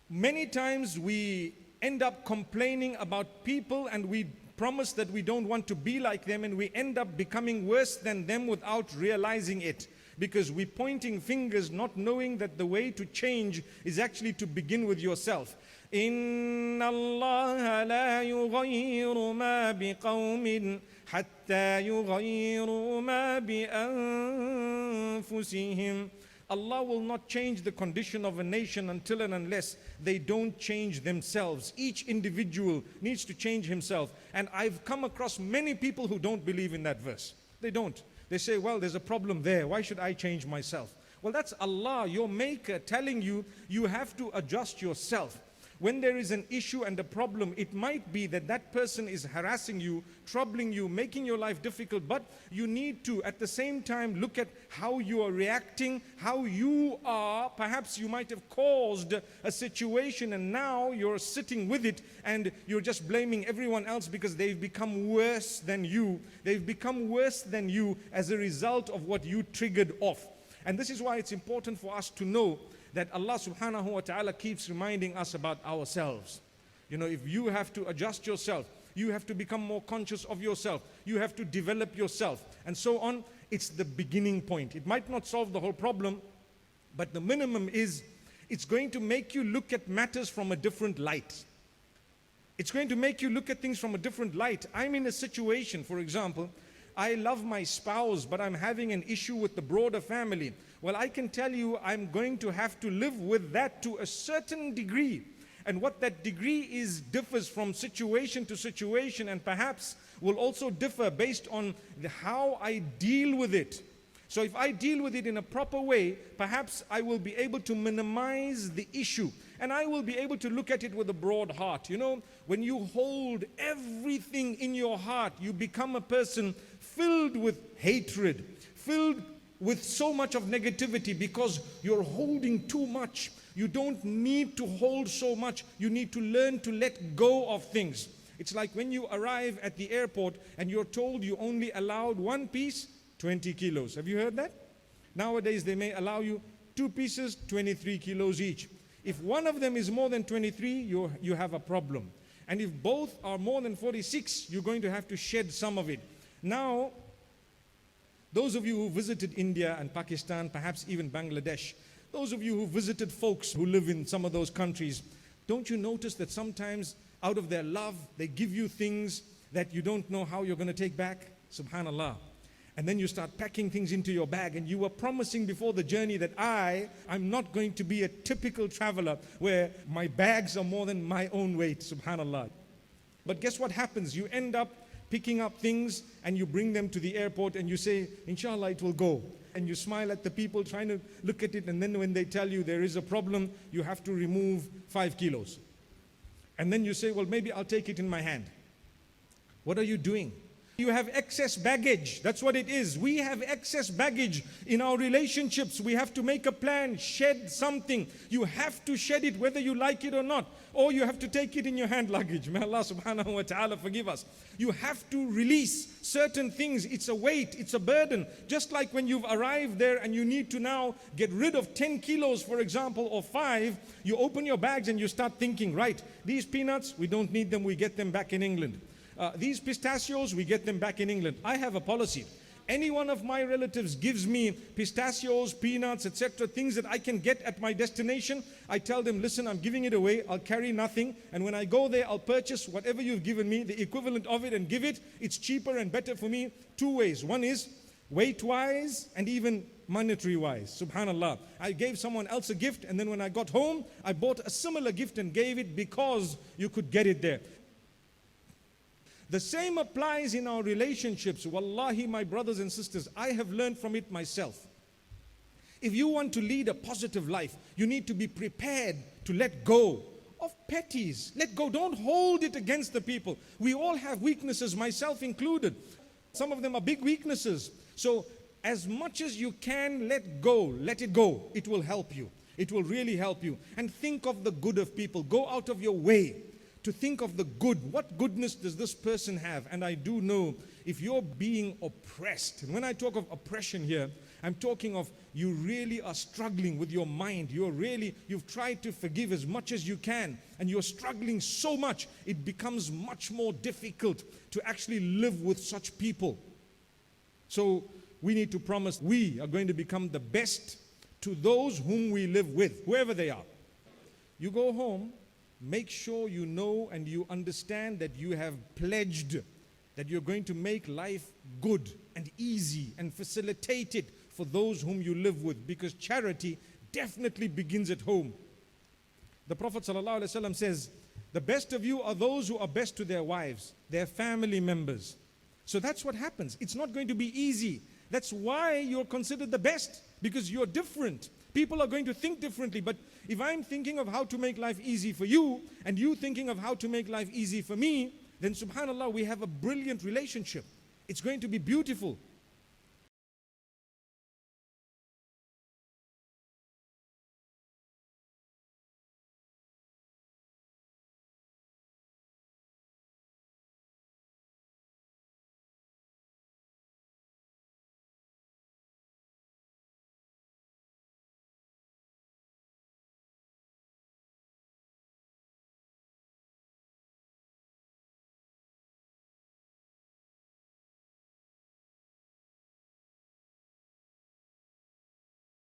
Many times we end up complaining about people and we promise that we don't want to be like them, and we end up becoming worse than them without realizing it. Because we're pointing fingers, not knowing that the way to change is actually to begin with yourself. إِنَّ اللَّهَ لَا يُغَيِّرُ مَا بِقَوْمٍ حَتَّى يُغَيِّرُوا مَا بِأَنفُسِهِمْ. Allah will not change the condition of a nation until and unless they don't change themselves. Each individual needs to change himself. And I've come across many people who don't believe in that verse. They don't. They say, well, there's a problem there. Why should I change myself? Well, that's Allah, your maker, telling you, you have to adjust yourself. When there is an issue and a problem, it might be that that person is harassing you, troubling you, making your life difficult, but you need to, at the same time, look at how you are reacting, how you are. Perhaps you might have caused a situation and now you're sitting with it and you're just blaming everyone else because they've become worse than you. They've become worse than you as a result of what you triggered off. And this is why it's important for us to know that Allah subhanahu wa ta'ala keeps reminding us about ourselves. You know, if you have to adjust yourself, you have to become more conscious of yourself, you have to develop yourself, and so on. It's the beginning point. It might not solve the whole problem, but the minimum is it's going to make you look at matters from a different light. It's going to make you look at things from a different light. I'm in a situation, for example, I love my spouse, but I'm having an issue with the broader family. Well, I can tell you I'm going to have to live with that to a certain degree. And what that degree is differs from situation to situation, and perhaps will also differ based on how I deal with it. So if I deal with it in a proper way, perhaps I will be able to minimize the issue. And I will be able to look at it with a broad heart. You know, when you hold everything in your heart, you become a person filled with hatred, filled with so much of negativity because you're holding too much. You don't need to hold so much. You need to learn to let go of things. It's like when you arrive at the airport and you're told you only allowed one piece, 20 kilos. Have you heard that? Nowadays they may allow you 2 pieces, 23 kilos each. If one of them is more than 23, you have a problem. And if both are more than 46, you're going to have to shed some of it. Now, those of you who visited India and Pakistan, perhaps even Bangladesh, those of you who visited folks who live in some of those countries, don't you notice that sometimes out of their love, they give you things that you don't know how you're going to take back? Subhanallah. And then you start packing things into your bag, and you were promising before the journey that I'm not going to be a typical traveler where my bags are more than my own weight, subhanallah. But guess what happens? You end up picking up things and you bring them to the airport and you say, inshallah it will go. And you smile at the people trying to look at it, and then when they tell you there is a problem, you have to remove 5 kilos. And then you say, well, maybe I'll take it in my hand. What are you doing? You have excess baggage. That's what it is. We have excess baggage in our relationships. We have to make a plan, shed something. You have to shed it whether you like it or not. Or you have to take it in your hand luggage. May Allah subhanahu wa ta'ala forgive us. You have to release certain things. It's a weight, it's a burden. Just like when you've arrived there and you need to now get rid of 10 kilos, for example, or 5, you open your bags and you start thinking, right, these peanuts, we don't need them, we get them back in England. These pistachios, we get them back in England. I have a policy. Any one of my relatives gives me pistachios, peanuts, etc., things that I can get at my destination, I tell them, listen, I'm giving it away, I'll carry nothing, and when I go there, I'll purchase whatever you've given me, the equivalent of it, and give it. It's cheaper and better for me 2 ways. One is weight-wise and even monetary-wise. Subhanallah. I gave someone else a gift, and then when I got home, I bought a similar gift and gave it because you could get it there. The same applies in our relationships. Wallahi, my brothers and sisters, I have learned from it myself. If you want to lead a positive life, you need to be prepared to let go of petties. Let go. Don't hold it against the people. We all have weaknesses, myself included. Some of them are big weaknesses. So as much as you can let go, let it go. It will help you. It will really help you. And think of the good of people. Go out of your way to think of the good. What goodness does this person have? And I do know if you're being oppressed, and when I talk of oppression here, I'm talking of you really are struggling with your mind. You've tried to forgive as much as you can, and you're struggling so much, it becomes much more difficult to actually live with such people. So we need to promise we are going to become the best to those whom we live with, whoever they are. You go home, make sure you know and you understand that you have pledged that you're going to make life good and easy and facilitate it for those whom you live with, because charity definitely begins at home. The Prophet ﷺ says, the best of you are those who are best to their wives, their family members. So that's what happens. It's not going to be easy. That's why you're considered the best, because you're different. People are going to think differently. But if I'm thinking of how to make life easy for you, and you thinking of how to make life easy for me, then subhanAllah, we have a brilliant relationship. It's going to be beautiful.